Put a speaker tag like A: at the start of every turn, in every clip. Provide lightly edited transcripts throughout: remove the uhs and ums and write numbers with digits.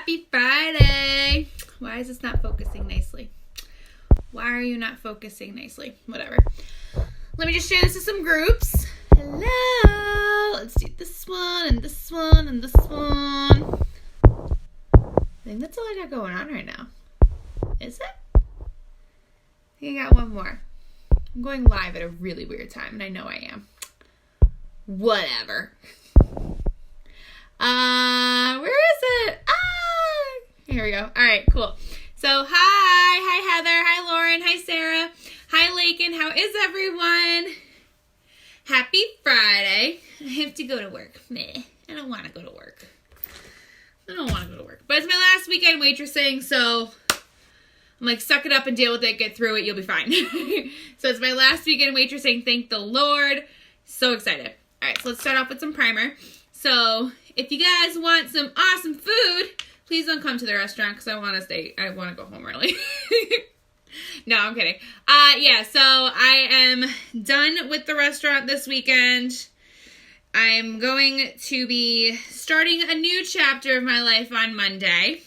A: Happy Friday. Why is this not focusing nicely? Why are you not focusing nicely? Whatever. Let me just share this to some groups. Hello. Let's do this one and this one and this one. I think that's all I got going on right now. Is it? I think I got one more. I'm going live at a really weird time, and I know I am. Whatever. Where is it? Here we go. All right, cool. So, hi Heather, hi Lauren, hi Sarah, hi Lakin. How is everyone? Happy Friday. I have to go to work. Meh. I don't want to go to work. But it's my last weekend waitressing, so I'm like, suck it up and deal with it, get through it, you'll be fine. So it's my last weekend waitressing, thank the Lord. So excited. All right, so let's start off with some primer. So if you guys want some awesome food, please don't come to the restaurant because I want to go home early. No, I'm kidding. Yeah, so I am done with the restaurant this weekend. I'm going to be starting a new chapter of my life on Monday.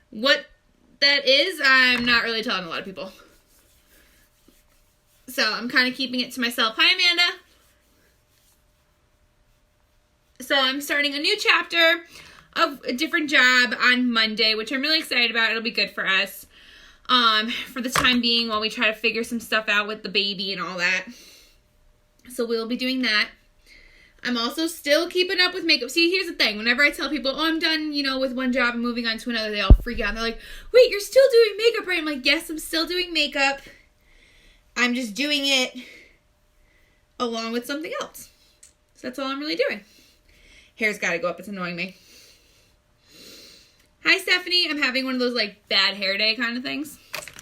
A: What that is, I'm not really telling a lot of people. So I'm kind of keeping it to myself. Hi, Amanda. So I'm starting a new chapter of a different job on Monday, which I'm really excited about. It'll be good for us for the time being while we try to figure some stuff out with the baby and all that. So we'll be doing that. I'm also still keeping up with makeup. See, here's the thing. Whenever I tell people, oh, I'm done, with one job and moving on to another, they all freak out. And they're like, wait, you're still doing makeup, right? I'm like, yes, I'm still doing makeup. I'm just doing it along with something else. So that's all I'm really doing. Hair's got to go up. It's annoying me. Hi, Stephanie. I'm having one of those, bad hair day kind of things.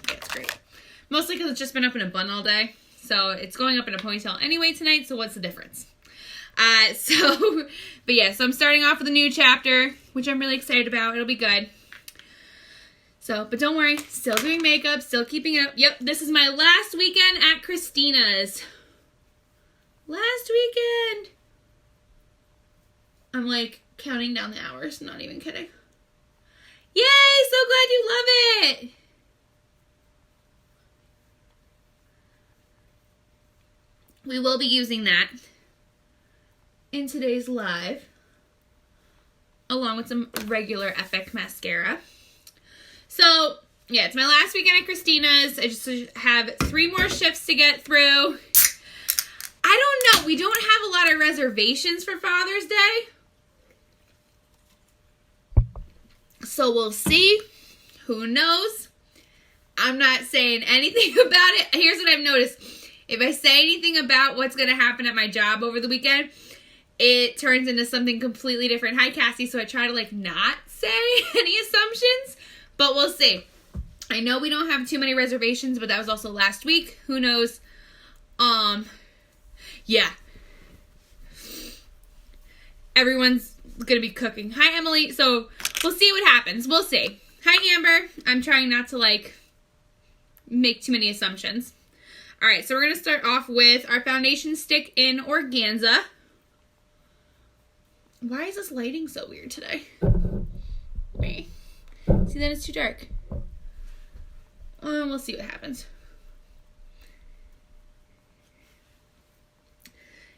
A: Yeah, it's great. Mostly because it's just been up in a bun all day. So it's going up in a ponytail anyway tonight, so what's the difference? So I'm starting off with a new chapter, which I'm really excited about. It'll be good. So, but don't worry. Still doing makeup. Still keeping it up. Yep, this is my last weekend at Christina's. Last weekend. I'm counting down the hours, not even kidding. Yay, so glad you love it. We will be using that in today's live, along with some regular Epic mascara. So, yeah, it's my last weekend at Christina's. I just have 3 more shifts to get through. I don't know. We don't have a lot of reservations for Father's Day. So we'll see. Who knows? I'm not saying anything about it. Here's what I've noticed. If I say anything about what's going to happen at my job over the weekend, it turns into something completely different. Hi, Cassie. So I try to not say any assumptions, but we'll see. I know we don't have too many reservations, but that was also last week. Who knows? Yeah. Everyone's going to be cooking. Hi, Emily. So we'll see what happens. We'll see. Hi, Amber. I'm trying not to make too many assumptions. All right. So we're going to start off with our foundation stick in organza. Why is this lighting so weird today? Me. See, then it's too dark. We'll see what happens.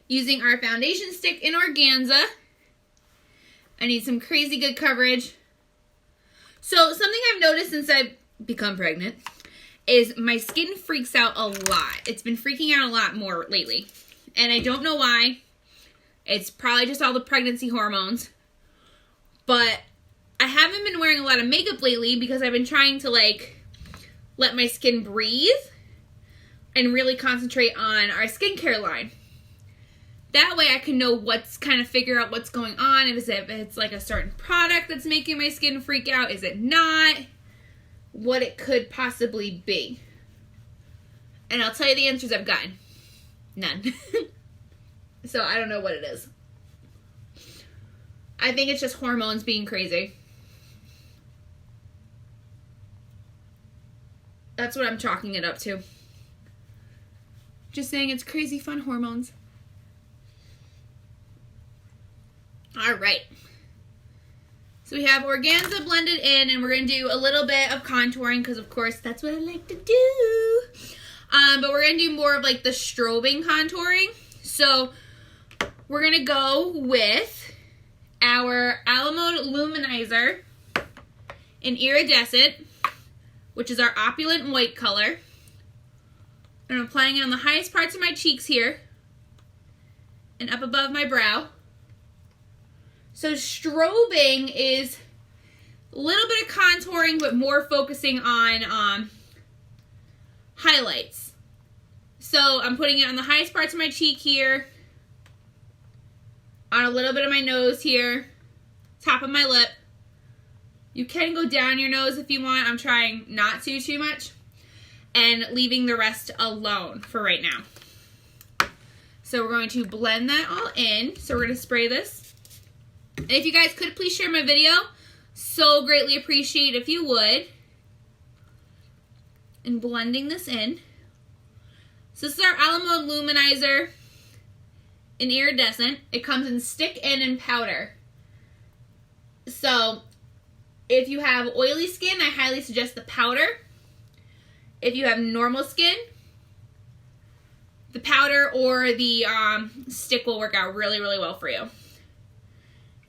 A: Using our foundation stick in organza. I need some crazy good coverage. So something I've noticed since I've become pregnant is my skin freaks out a lot. It's been freaking out a lot more lately. And I don't know why. It's probably just all the pregnancy hormones. But I haven't been wearing a lot of makeup lately because I've been trying to let my skin breathe and really concentrate on our skincare line. That way I can know figure out what's going on. If it's a certain product that's making my skin freak out. Is it not? What it could possibly be. And I'll tell you the answers I've gotten. None. So I don't know what it is. I think it's just hormones being crazy. That's what I'm chalking it up to. Just saying it's crazy fun hormones. All right. So we have organza blended in, and we're going to do a little bit of contouring because, of course, that's what I like to do. But we're going to do more of like the strobing contouring. So we're going to go with our Alamo Luminizer in Iridescent, which is our opulent white color. And I'm applying it on the highest parts of my cheeks here and up above my brow. So strobing is a little bit of contouring, but more focusing on highlights. So I'm putting it on the highest parts of my cheek here, on a little bit of my nose here, top of my lip. You can go down your nose if you want. I'm trying not to too much, and leaving the rest alone for right now. So we're going to blend that all in. So we're going to spray this. And if you guys could please share my video, so greatly appreciate if you would. And blending this in. So this is our Alamo Luminizer in Iridescent. It comes in stick and in powder. So if you have oily skin, I highly suggest the powder. If you have normal skin, the powder or the stick will work out really, really well for you.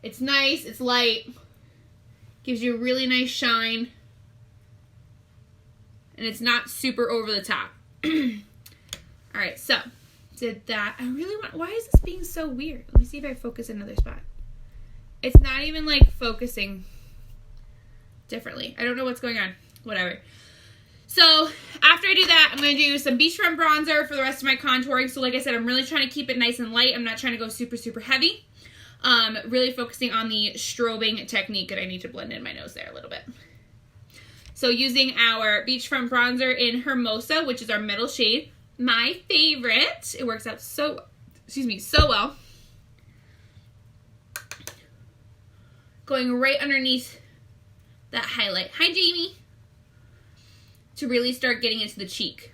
A: It's nice, it's light, gives you a really nice shine, and it's not super over the top. Alright, so, did that. I really want, why is this being so weird? Let me see if I focus another spot. It's not even like focusing differently. I don't know what's going on. Whatever. So, after I do that, I'm going to do some beachfront bronzer for the rest of my contouring. So, like I said, I'm really trying to keep it nice and light. I'm not trying to go super, super heavy. Really focusing on the strobing technique, and I need to blend in my nose there a little bit. So using our beachfront bronzer in Hermosa, which is our middle shade, my favorite. It works out so well. Going right underneath that highlight. Hi, Jamie. To really start getting into the cheek.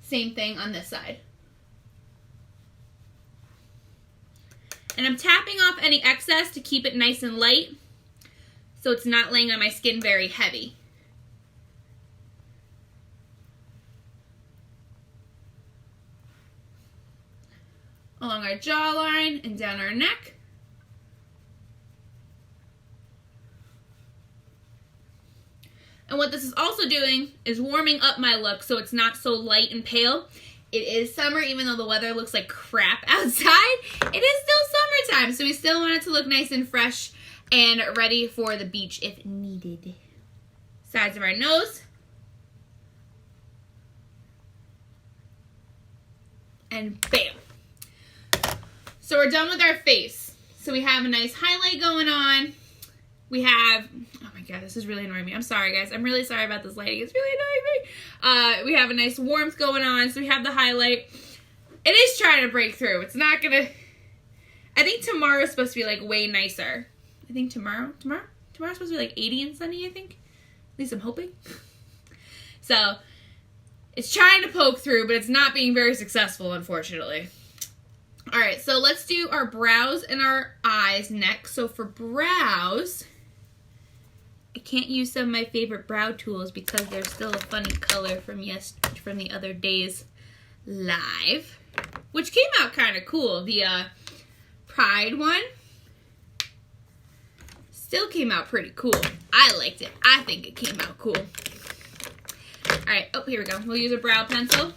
A: Same thing on this side. And I'm tapping off any excess to keep it nice and light so it's not laying on my skin very heavy. Along our jawline and down our neck. And what this is also doing is warming up my look so it's not so light and pale. It is summer, even though the weather looks like crap outside. It is still summertime, so we still want it to look nice and fresh and ready for the beach if needed. Sides of our nose. And bam. So we're done with our face. So we have a nice highlight going on. We have, oh my god, this is really annoying me. I'm sorry, guys. I'm really sorry about this lighting. It's really annoying me. We have a nice warmth going on. So we have the highlight. It is trying to break through. It's not gonna, I think tomorrow's supposed to be like way nicer. I think tomorrow's supposed to be like 80 and sunny, I think. At least I'm hoping. So it's trying to poke through, but it's not being very successful, unfortunately. All right, so let's do our brows and our eyes next. So for brows, I can't use some of my favorite brow tools because they're still a funny color from the other day's live, which came out kind of cool. The Pride one still came out pretty cool. I liked it. I think it came out cool. All right, oh, here we go. We'll use a brow pencil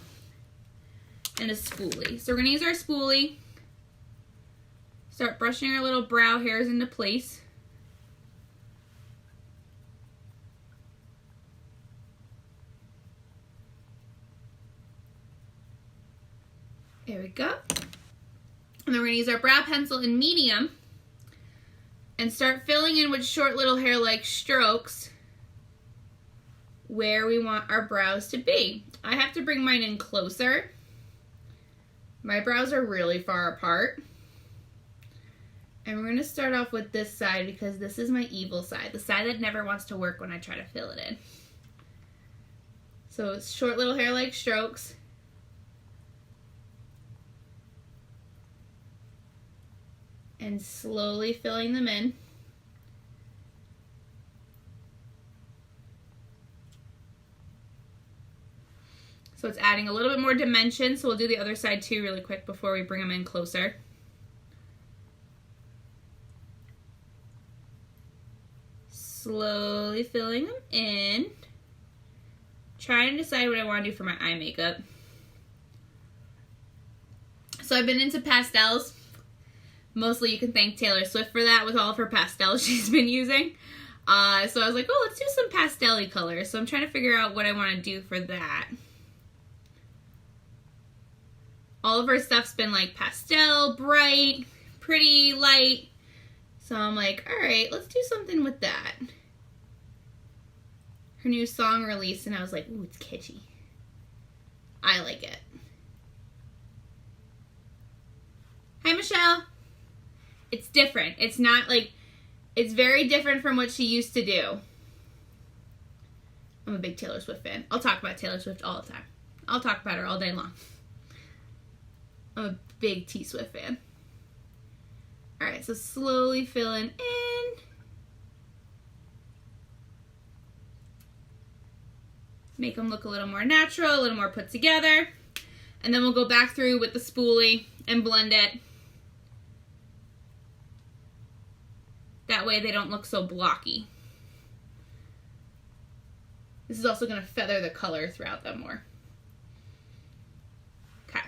A: and a spoolie. So we're gonna use our spoolie. Start brushing our little brow hairs into place. There we go. And then we're gonna use our brow pencil in medium and start filling in with short little hair-like strokes where we want our brows to be. I have to bring mine in closer. My brows are really far apart. And we're going to start off with this side because this is my evil side. The side that never wants to work when I try to fill it in. So it's short little hair-like strokes. and slowly filling them in. So it's adding a little bit more dimension, so we'll do the other side too really quick before we bring them in closer. Slowly filling them in. Trying to decide what I want to do for my eye makeup. So I've been into pastels. Mostly you can thank Taylor Swift for that with all of her pastels she's been using. So I was like, oh, let's do some pastel-y colors. So I'm trying to figure out what I want to do for that. All of her stuff's been like pastel, bright, pretty, light. So I'm like, all right, let's do something with that. Her new song released, and I was like, ooh, it's catchy. I like it. Hi, Michelle. It's different. It's not like, it's very different from what she used to do. I'm a big Taylor Swift fan. I'll talk about Taylor Swift all the time. I'll talk about her all day long. I'm a big T Swift fan. Alright, so slowly filling in. Make them look a little more natural, a little more put together. And then we'll go back through with the spoolie and blend it. That way they don't look so blocky. This is also going to feather the color throughout them more. Okay.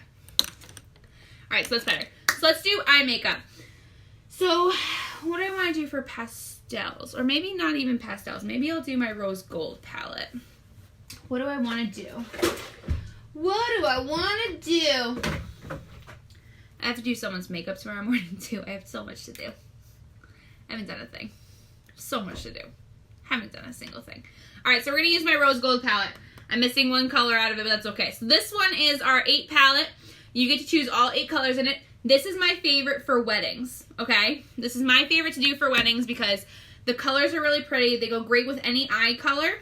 A: Alright, so that's better. So let's do eye makeup. So what do I want to do for pastels? Or maybe not even pastels. Maybe I'll do my rose gold palette. What do I want to do? What do I want to do? I have to do someone's makeup tomorrow morning too. I have so much to do. I haven't done a thing. So much to do. Haven't done a single thing. Alright, so we're going to use my rose gold palette. I'm missing one color out of it, but that's okay. So this one is our 8 palette. You get to choose all 8 colors in it. This is my favorite for weddings, okay? This is my favorite to do for weddings because the colors are really pretty. They go great with any eye color.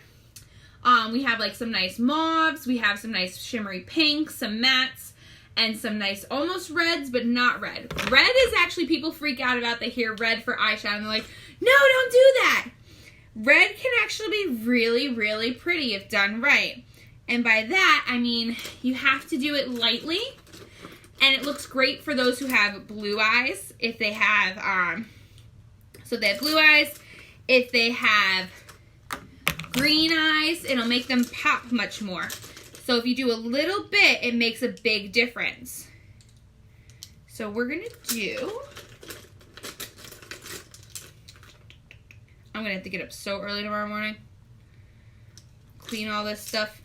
A: We have like some nice mauves. We have some nice shimmery pinks, some mattes, and some nice almost reds, but not red. Red is actually, people freak out about, they hear red for eyeshadow and they're like, no, don't do that. Red can actually be really, really pretty if done right. And by that, I mean, you have to do it lightly. And it looks great for those who have blue eyes. If they have, so they have blue eyes. If they have green eyes, it'll make them pop much more. So if you do a little bit, it makes a big difference. So we're going to do, I'm going to have to get up so early tomorrow morning. Clean all this stuff.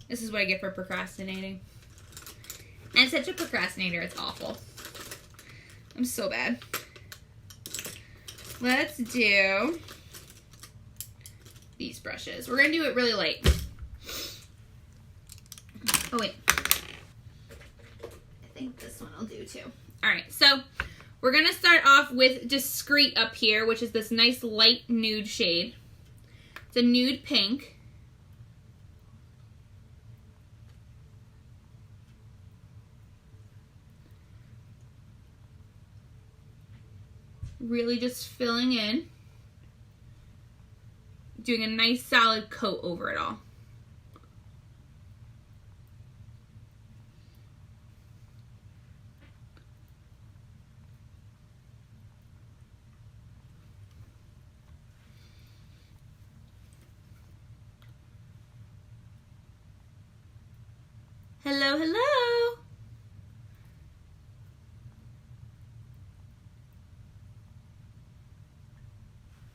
A: This is what I get for procrastinating. I'm such a procrastinator, it's awful. I'm so bad. Let's do these brushes. We're going to do it really light. Oh, wait. I think this one will do too. Alright, so we're going to start off with Discreet up here, which is this nice light nude shade. It's a nude pink. Really just filling in. Doing a nice solid coat over it all. Hello, hello.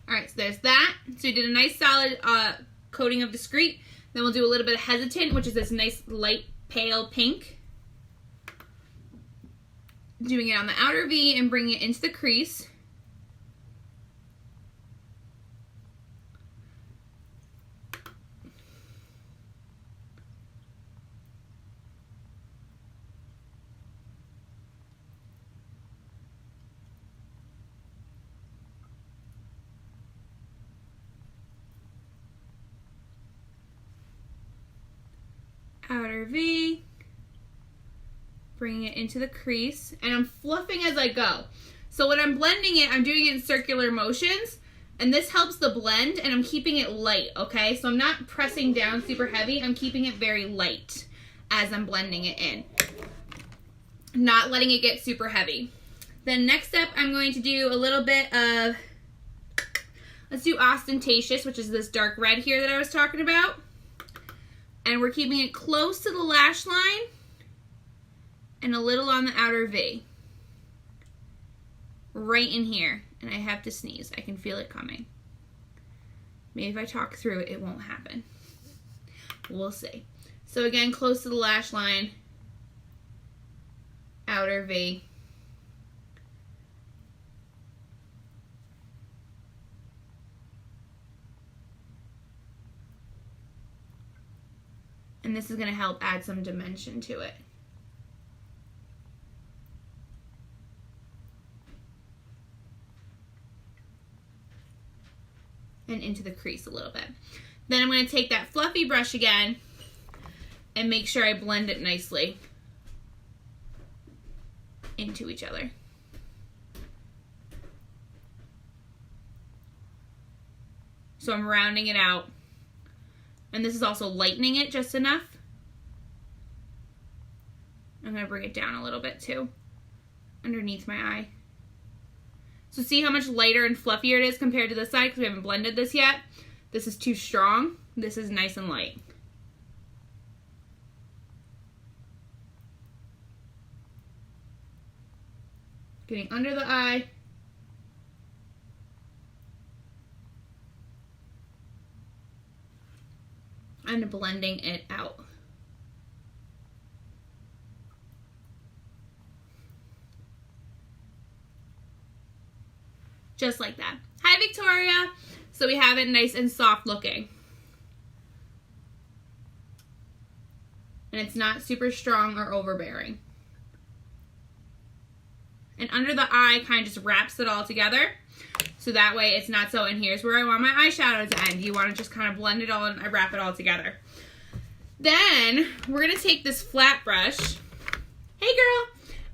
A: Alright, so there's that. So we did a nice solid coating of Discreet. Then we'll do a little bit of Hesitant, which is this nice light pale pink. Doing it on the outer V and bringing it into the crease. Outer V, bringing it into the crease, and I'm fluffing as I go. So when I'm blending it, I'm doing it in circular motions, and this helps the blend, and I'm keeping it light, okay? So I'm not pressing down super heavy. I'm keeping it very light as I'm blending it in, not letting it get super heavy. Then next up, I'm going to do a little bit of, let's do Ostentatious, which is this dark red here that I was talking about. And we're keeping it close to the lash line and a little on the outer V. Right in here. And I have to sneeze. I can feel it coming. Maybe if I talk through it, it won't happen. We'll see. So again, close to the lash line, outer V. And this is going to help add some dimension to it. And into the crease a little bit. Then I'm going to take that fluffy brush again and make sure I blend it nicely into each other. So I'm rounding it out. And this is also lightening it just enough. I'm going to bring it down a little bit too, underneath my eye. So see how much lighter and fluffier it is compared to this side, because we haven't blended this yet. This is too strong. This is nice and light. Getting under the eye. And blending it out. Just like that. Hi, Victoria. So we have it nice and soft looking. And it's not super strong or overbearing. And under the eye kind of just wraps it all together. So that way it's not so, and here's where I want my eyeshadow to end. You want to just kind of blend it all and I wrap it all together. Then we're going to take this flat brush. Hey girl.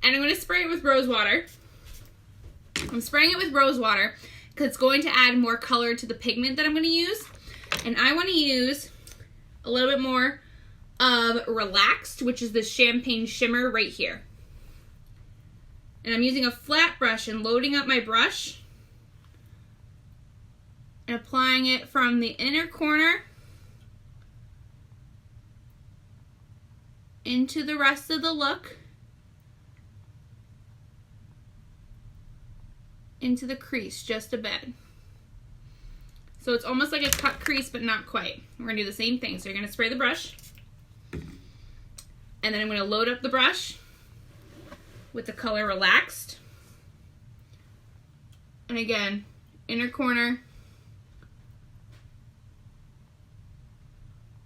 A: And I'm going to spray it with rose water. I'm spraying it with rose water because it's going to add more color to the pigment that I'm going to use. And I want to use a little bit more of Relaxed, which is this champagne shimmer right here. And I'm using a flat brush and loading up my brush and applying it from the inner corner into the rest of the look, into the crease just a bit. So it's almost like a cut crease, but not quite. We're gonna do the same thing. So you're gonna spray the brush, and then I'm gonna load up the brush with the color Relaxed. And again, inner corner,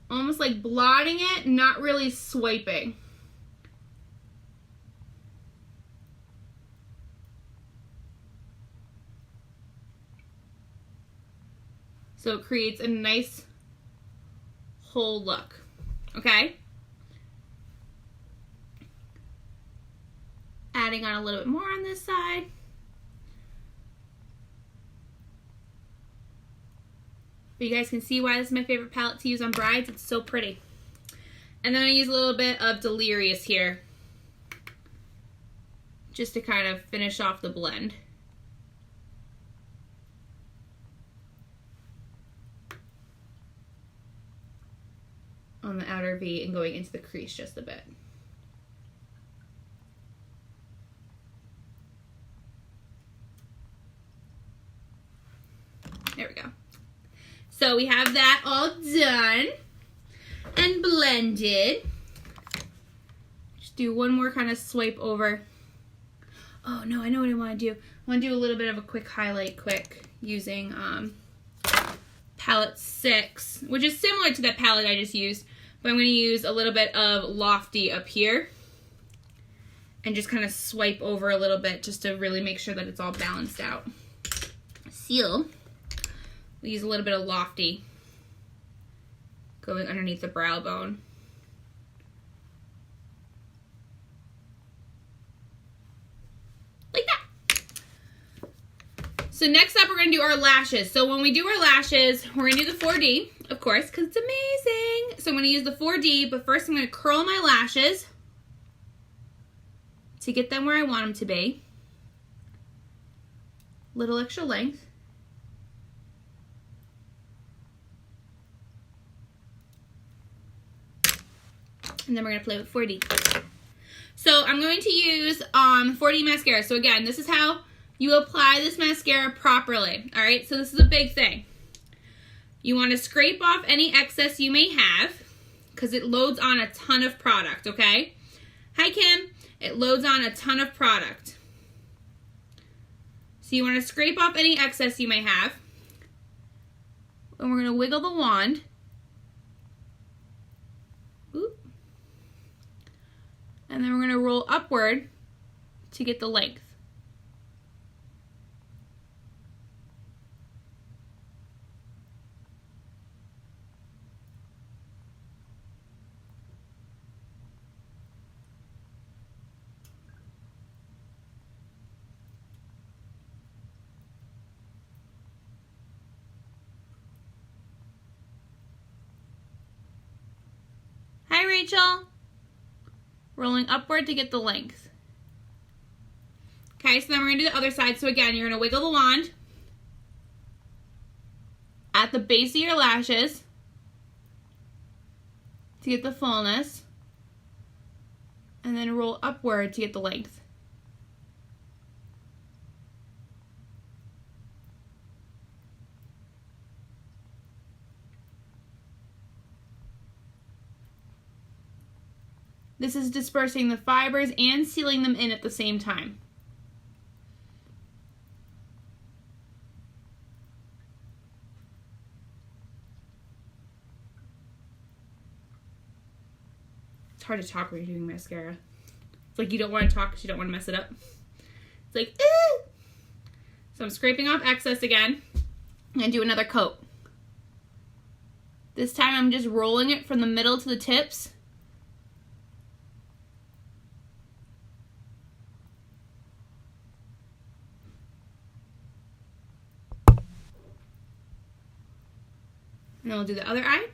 A: almost like blotting it, not really swiping. So it creates a nice whole look, okay? Adding on a little bit more on this side. But you guys can see why this is my favorite palette to use on brides. It's so pretty. And then I use a little bit of Delirious here, just to kind of finish off the blend. On the outer V and going into the crease just a bit. There we go. So we have that all done and blended. Just do one more kind of swipe over. Oh no, I know what I want to do. I want to do a little bit of a quick highlight using palette 6, which is similar to that palette I just used, but I'm going to use a little bit of Lofty up here and just kind of swipe over a little bit just to really make sure that it's all balanced out. Seal. We'll use a little bit of Lofty going underneath the brow bone. Like that. So next up, we're going to do our lashes. So when we do our lashes, we're going to do the 4D, of course, because it's amazing. So I'm going to use the 4D, but first I'm going to curl my lashes to get them where I want them to be. Little extra length. And then we're going to play with 4D. So I'm going to use 4D mascara. So again, this is how you apply this mascara properly. All right, so this is a big thing. You want to scrape off any excess you may have because it loads on a ton of product, okay? Hi, Kim. It loads on a ton of product. So you want to scrape off any excess you may have. And we're going to wiggle the wand. Oop. And then we're going to roll upward to get the length. Hi, Rachel. Rolling upward to get the length. Okay, so then we're going to do the other side. So again, you're going to wiggle the wand at the base of your lashes to get the fullness, and then roll upward to get the length. This is dispersing the fibers and sealing them in at the same time. It's hard to talk when you're doing mascara. It's like you don't want to talk because you don't want to mess it up. It's like, eh! So I'm scraping off excess again. I'm going to do another coat. This time I'm just rolling it from the middle to the tips. And then we'll do the other eye.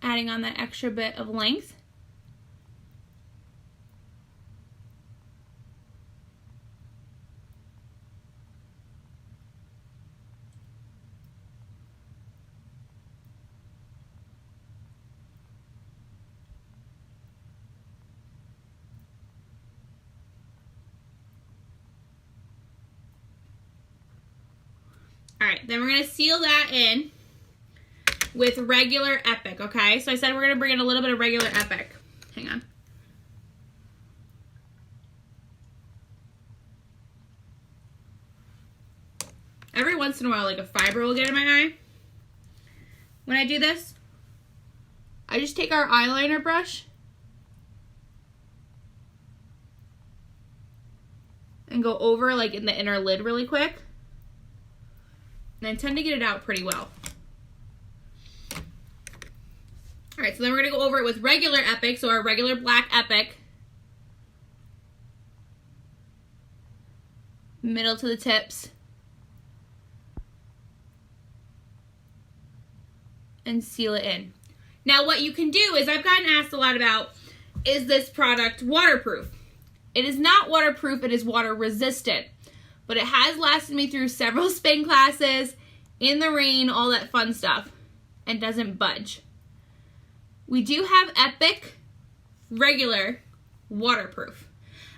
A: Adding on that extra bit of length. All right, then we're going to seal that in with regular Epic, okay? So I said we're going to bring in a little bit of regular Epic. Hang on. Every once in a while, like a fiber will get in my eye. When I do this, I just take our eyeliner brush and go over like in the inner lid really quick. And I tend to get it out pretty well. All right, so then we're going to go over it with regular Epic, so our regular black Epic. Middle to the tips. And seal it in. Now what you can do is, I've gotten asked a lot about, is this product waterproof? It is not waterproof, it is water resistant. But it has lasted me through several spin classes, in the rain, all that fun stuff, and doesn't budge. We do have Epic regular waterproof.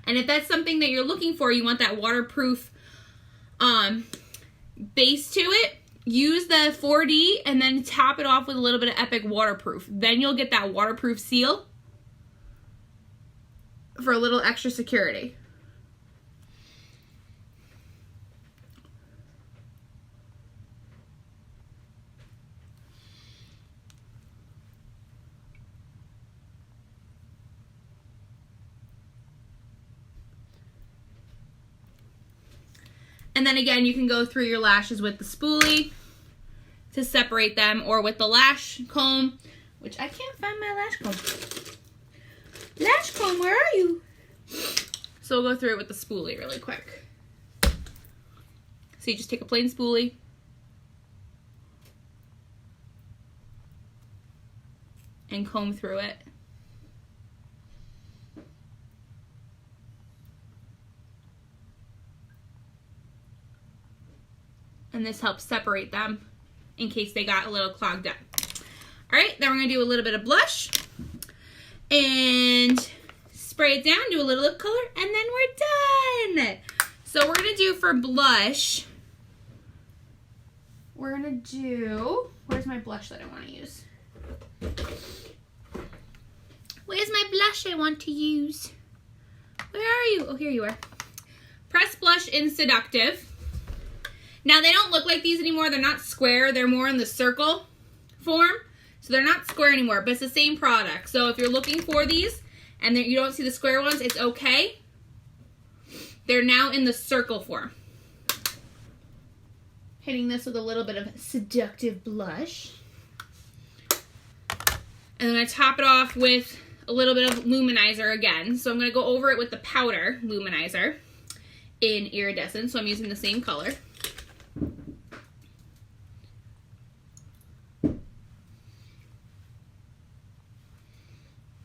A: And if that's something that you're looking for, you want that waterproof base to it, use the 4D and then top it off with a little bit of Epic waterproof. Then you'll get that waterproof seal for a little extra security. And then again, you can go through your lashes with the spoolie to separate them, or with the lash comb, which I can't find my lash comb. Lash comb, where are you? So we'll go through it with the spoolie really quick. So you just take a plain spoolie. And comb through it. And this helps separate them in case they got a little clogged up. All right, then we're gonna do a little bit of blush and spray it down, do a little lip color, and then we're done. So we're gonna do for blush, we're gonna do, where's my blush that I wanna use? Where's my blush I want to use? Where are you? Oh, here you are. Press Blush in Seductive. Now, they don't look like these anymore. They're not square. They're more in the circle form. So they're not square anymore, but it's the same product. So if you're looking for these and you don't see the square ones, it's okay. They're now in the circle form. Hitting this with a little bit of Seductive blush. And then I top it off with a little bit of luminizer again. So I'm going to go over it with the powder luminizer in Iridescent. So I'm using the same color.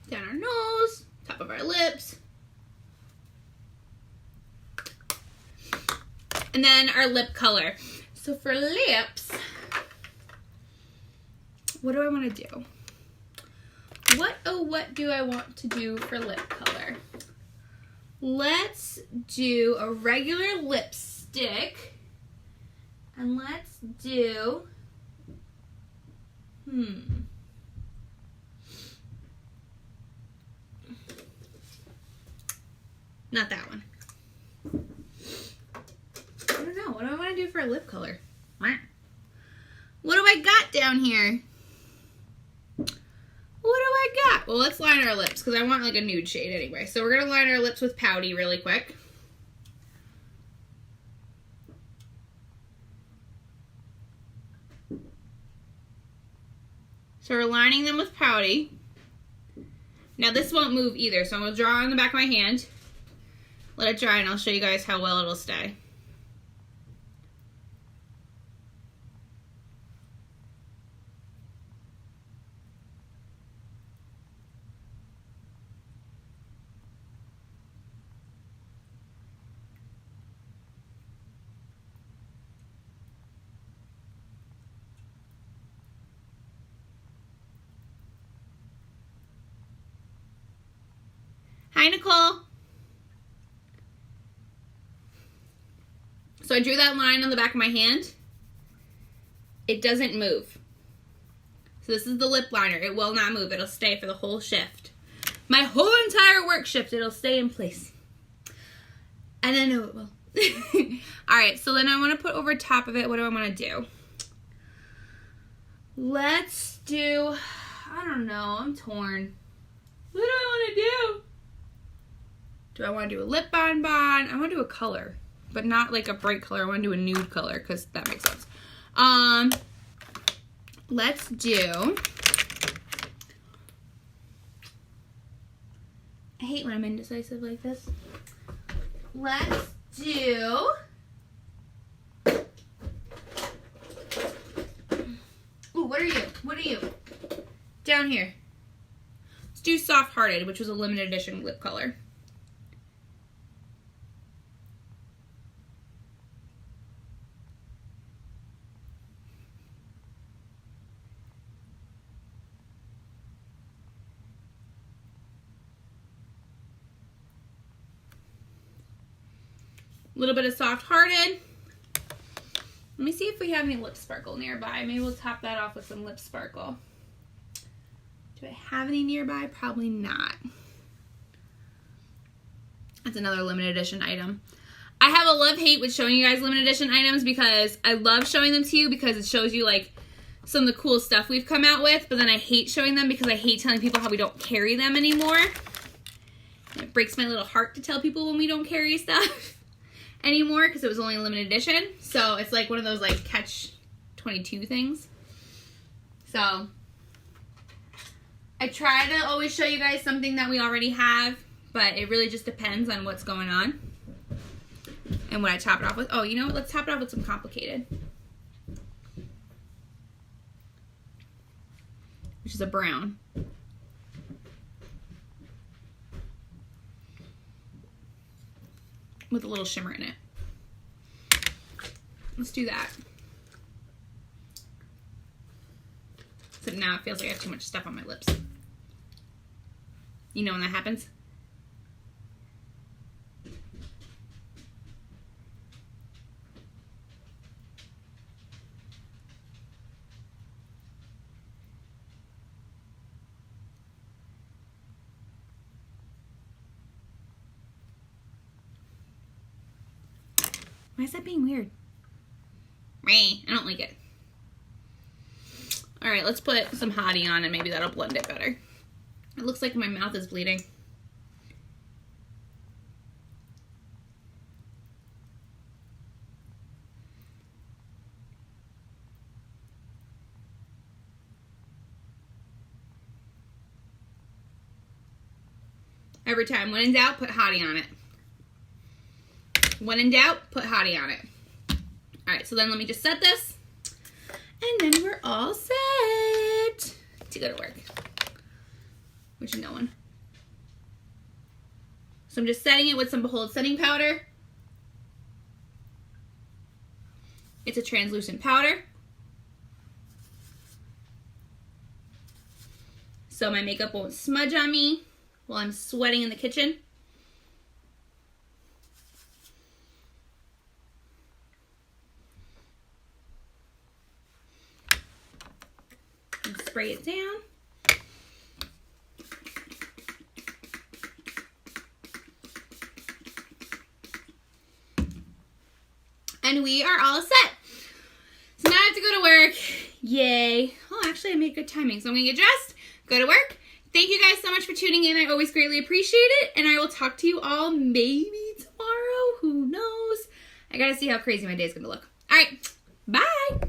A: Down our nose, top of our lips. And then our lip color. So for lips, what do I want to do? What do I want to do for lip color? Let's do a regular lipstick. And let's do, not that one. I don't know. What do I want to do for a lip color? What do I got down here? What do I got? Well, let's line our lips because I want like a nude shade anyway. So we're going to line our lips with Pouty really quick. So we're lining them with Pouty. Now this won't move either, so I'm going to draw on the back of my hand. Let it dry and I'll show you guys how well it'll stay. Hi, Nicole. So I drew that line on the back of my hand. It doesn't move. So this is the lip liner. It will not move. It'll stay for the whole shift. My whole entire work shift, it'll stay in place. And I know it will. Alright, so then I want to put over top of it, what do I want to do? Let's do, I don't know, I'm torn. What do I want to do? Do I want to do a lip bonbon? I want to do a color, but not like a bright color. I want to do a nude color because that makes sense. Let's do, I hate when I'm indecisive like this. Let's do, ooh, what are you? What are you? Down here. Let's do Soft Hearted, which was a limited edition lip color. A little bit of Soft Hearted. Let me see if we have any lip sparkle nearby. Maybe we'll top that off with some lip sparkle. Do I have any nearby? Probably not. That's another limited edition item. I have a love-hate with showing you guys limited edition items because I love showing them to you because it shows you like some of the cool stuff we've come out with, but then I hate showing them because I hate telling people how we don't carry them anymore. And it breaks my little heart to tell people when we don't carry stuff anymore because it was only a limited edition. So it's like one of those like catch-22 things. So I try to always show you guys something that we already have, but it really just depends on what's going on. And what I top it off with, oh, you know what? Let's top it off with some complicated. Which is a brown. With a little shimmer in it. Let's do that. So now it feels like I have too much stuff on my lips. You know when that happens? Why is that being weird? I don't like it. All right, let's put some Hottie on and maybe that'll blend it better. It looks like my mouth is bleeding. Every time, when in doubt, put Hottie on it. When in doubt, put Hottie on it. All right, so then let me just set this. And then we're all set to go to work. Which is no one. So I'm just setting it with some Behold setting powder. It's a translucent powder. So my makeup won't smudge on me while I'm sweating in the kitchen. And spray it down. And we are all set. So now I have to go to work. Yay. Oh, actually I made good timing. So I'm gonna get dressed, go to work. Thank you guys so much for tuning in. I always greatly appreciate it. And I will talk to you all maybe tomorrow. Who knows? I gotta see how crazy my day is gonna look. All right, bye.